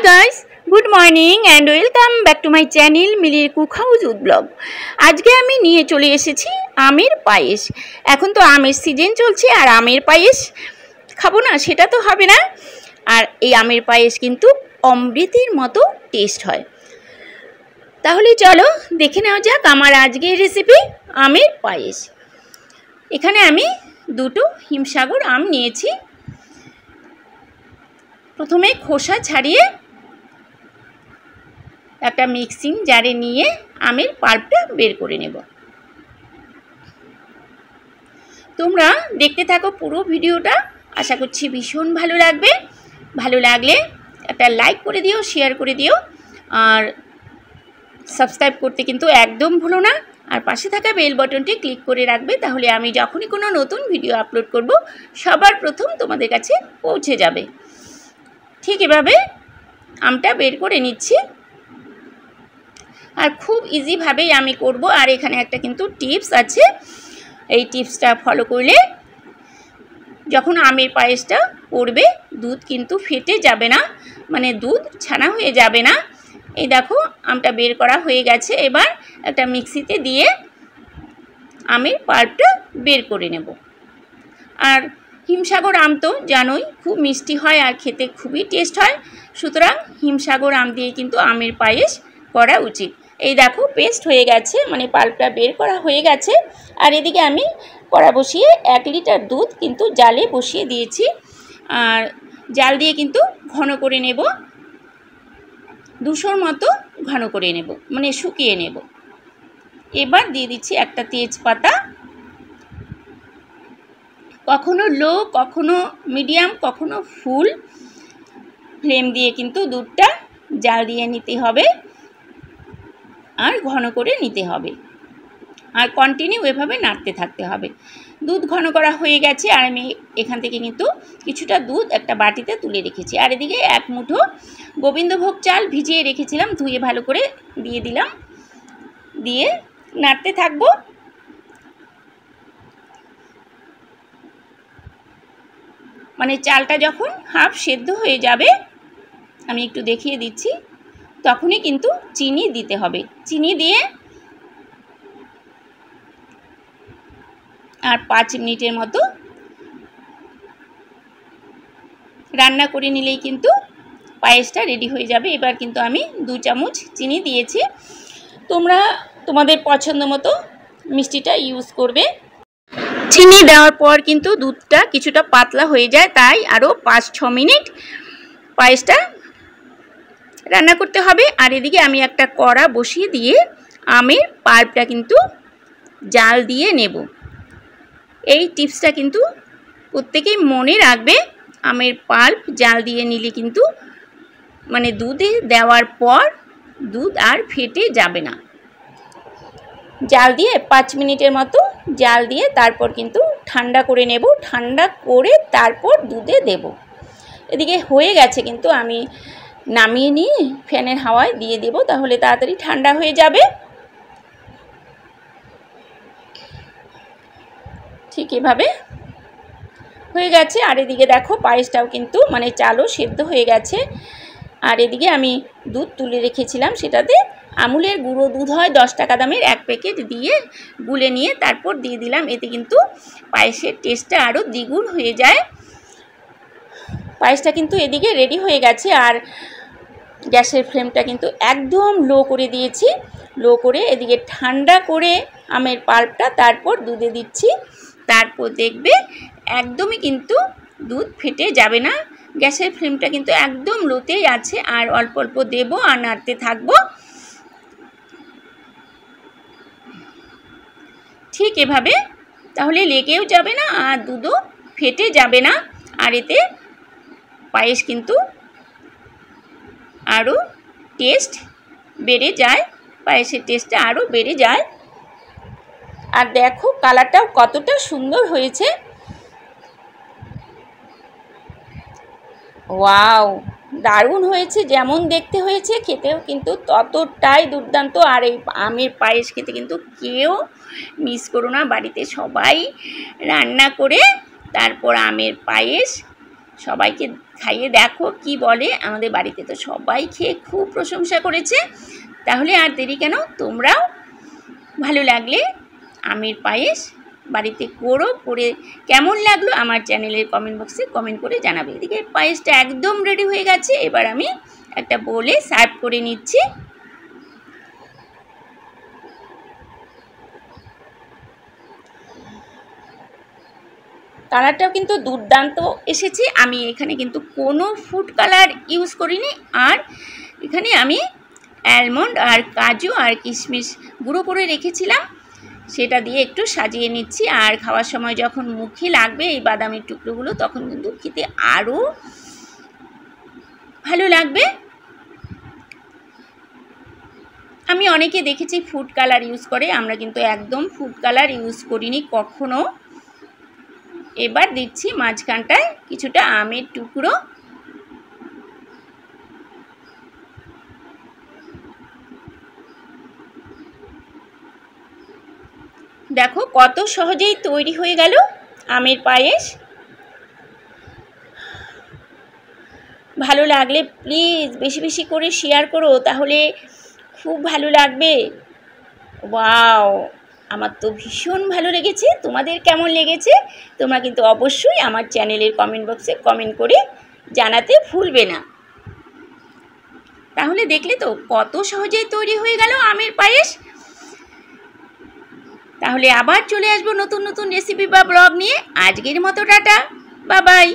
guys, good morning and welcome back to my channel মিলির cook house would blog. আজকে আমি নিয়ে চলে এসেছি আমের পায়েস। এখন তো আমের সিজন চলছে আর আমের পায়েস খাবো না সেটা তো হবে না। আর এই আমের পায়েস কিন্তু অমৃতের মতো টেস্ট হয়। তাহলে চলো দেখে নেওয়া যাক আমার আজকের রেসিপি আমের পায়েস। এখানে আমি দুটো হিমসাগর আম নিয়েছি। প্রথমে খোসা ছাড়িয়ে একটা মিক্সিং জারে নিয়ে আমের পাল্পটা বের করে নেব। তোমরা দেখতে থাকো পুরো ভিডিওটা, আশা করছি ভীষণ ভালো লাগবে। ভালো লাগলে একটা লাইক করে দিও, শেয়ার করে দিও আর সাবস্ক্রাইব করতে কিন্তু একদম ভুলো না। আর পাশে থাকা বেল বাটনটি ক্লিক করে রাখবে, তাহলে আমি যখনই কোনো নতুন ভিডিও আপলোড করব সবার প্রথম তোমাদের কাছে পৌঁছে যাবে। ঠিক এভাবে আমটা বের করে নিচ্ছি আর খুব ইজিভাবেই আমি করব। আর এখানে একটা কিন্তু টিপস আছে, এই টিপসটা ফলো করলে যখন আমের পায়েসটা করবে দুধ কিন্তু ফেটে যাবে না, মানে দুধ ছানা হয়ে যাবে না। এই দেখো আমটা বের করা হয়ে গেছে। এবার একটা মিক্সিতে দিয়ে আমের পাল্পটা বের করে নেব। আর হিমসাগর আম তো জানোই খুব মিষ্টি হয় আর খেতে খুবই টেস্ট হয়, সুতরাং হিমসাগর আম দিয়ে কিন্তু আমের পায়েস করা উচিত। এই দেখো পেস্ট হয়ে গেছে, মানে পাল্পটা বের করা হয়ে গেছে। আর এদিকে আমি কড়া বসিয়ে 1 লিটার দুধ কিন্তু জালে বসিয়ে দিয়েছি। আর জাল দিয়ে কিন্তু ঘন করে নেব, 200 মতো ঘন করে নেব, মানে শুকিয়ে নেব। এবার দিয়ে দিচ্ছি একটা তেজপাতা, কখনো লো কখনো মিডিয়াম কখনো ফুল ফ্লেম দিয়ে কিন্তু দুধটা জাল দিয়ে নিতে হবে আর ঘন করে নিতে হবে। আর কন্টিনিউ এভাবে নাড়তে থাকতে হবে। দুধ ঘন করা হয়ে গেছে আর আমি এখান থেকে কিন্তু কিছুটা দুধ একটা বাটিতে তুলে রেখেছি। আর এদিকে 1 মুঠো গোবিন্দভোগ চাল ভিজিয়ে রেখেছিলাম, ধুয়ে ভালো করে দিয়ে দিলাম, দিয়ে নাড়তে থাকবো। মানে চালটা যখন হাফ সেদ্ধ হয়ে যাবে, আমি একটু দেখিয়ে দিচ্ছি, তখনই কিন্তু চিনি দিতে হবে। চিনি দিয়ে আর 5 মিনিটের মতো রান্না করে নিলেই কিন্তু পায়েসটা রেডি হয়ে যাবে। এবার কিন্তু আমি 2 চামচ চিনি দিয়েছি, তোমরা তোমাদের পছন্দ মতো মিষ্টিটা ইউজ করবে। চিনি দেওয়ার পর কিন্তু দুধটা কিছুটা পাতলা হয়ে যায়, তাই আরও 5-6 মিনিট পায়েসটা রান্না করতে হবে। আর এদিকে আমি একটা কড়া বসিয়ে দিয়ে আমের পাল্পটা কিন্তু জাল দিয়ে নেব। এই টিপসটা কিন্তু প্রত্যেকেই মনে রাখবে, আমের পাল্প জাল দিয়ে নিলে কিন্তু মানে দুধে দেওয়ার পর দুধ আর ফেটে যাবে না। জাল দিয়ে 5 মিনিটের মতো জাল দিয়ে তারপর কিন্তু ঠান্ডা করে নেব। ঠান্ডা করে তারপর দুধে দেব। এদিকে হয়ে গেছে, কিন্তু আমি নামিয়ে নিয়ে ফ্যানের হাওয়ায় দিয়ে দেব, তাহলে তাড়াতাড়ি ঠান্ডা হয়ে যাবে। ঠিক এভাবে হয়ে গেছে। আর এদিকে দেখো পায়েসটাও কিন্তু মানে চালও সেদ্ধ হয়ে গেছে। আর এদিকে আমি দুধ তুলে রেখেছিলাম, সেটাতে আমুলের গুঁড়ো দুধ হয় 10 টাকা দামের, 1 প্যাকেট দিয়ে গুলে নিয়ে তারপর দিয়ে দিলাম। এতে কিন্তু পায়েসের টেস্টটা আরও দ্বিগুণ হয়ে যায়। পায়েসটা কিন্তু এদিকে রেডি হয়ে গেছে। আর গ্যাসের ফ্লেমটা কিন্তু একদম লো করে দিয়েছি। লো করে এদিকে ঠান্ডা করে আমের পাল্পটা তারপর দুধে দিচ্ছি। তারপর দেখবে একদমই কিন্তু দুধ ফেটে যাবে না। গ্যাসের ফ্লেমটা কিন্তু একদম লোতেই আছে। আর অল্প অল্প দেব আর নাড়তে থাকবো। ঠিক এভাবে, তাহলে লেগেও যাবে না আর দুধও ফেটে যাবে না। আর এতে পায়েস কিন্তু আরও টেস্ট বেড়ে যায়, পায়েসের টেস্টটা আরও বেড়ে যায়। আর দেখো কালারটাও কতটা সুন্দর হয়েছে। ওয়াও, দারুণ হয়েছে। যেমন দেখতে হয়েছে খেতেও কিন্তু ততটাই দুর্দান্ত। আর এই আমের পায়েস খেতে কিন্তু কেউ মিস করো না, বাড়িতে সবাই রান্না করে তারপর আমের পায়েস সবাইকে খাইয়ে দেখো কি বলে। আমাদের বাড়িতে তো সবাই খেয়ে খুব প্রশংসা করেছে। তাহলে আর দেরি কেন, তোমরাও ভালো লাগলে আমের পায়েস বাড়িতে করে কেমন লাগলো আমার চ্যানেলের কমেন্ট বক্সে কমেন্ট করে জানাবে। এদিকে পায়েসটা একদম রেডি হয়ে গেছে। এবার আমি একটা বোলে সার্ভ করে নিচ্ছি। কালারটাও কিন্তু দুর্দান্ত এসেছে। আমি এখানে কিন্তু কোনো ফুড কালার ইউজ করিনি। আর এখানে আমি অ্যালমন্ড আর কাজু আর কিশমিশ গুঁড়ো করে রেখেছিলাম, সেটা দিয়ে একটু সাজিয়ে নিচ্ছি। আর খাওয়ার সময় যখন মুখে লাগবে এই বাদামের টুকরোগুলো, তখন কিন্তু খেতে আরও ভালো লাগবে। আমি অনেকে দেখেছি ফুড কালার ইউজ করে, আমরা কিন্তু একদম ফুড কালার ইউজ করিনি কখনো। এবার দিচ্ছি মাঝখানটায় কিছুটা আমের টুকরো। দেখো কত সহজেই তৈরি হয়ে গেল আমের পায়েস। ভালো লাগলে প্লিজ বেশি বেশি করে শেয়ার করো, তাহলে খুব ভালো লাগবে। ওয়াও, আমার তো ভীষণ ভালো লেগেছে। তোমাদের কেমন লেগেছে তোমরা কিন্তু অবশ্যই আমার চ্যানেলের কমেন্ট বক্সে কমেন্ট করে জানাতে ভুলবে না। তাহলে দেখলে তো কত সহজেই তৈরি হয়ে গেল আমের পায়েস। তাহলে আবার চলে আসবো নতুন নতুন রেসিপি বা ব্লগ নিয়ে। আজকের মতো টাটা, বাই বাই।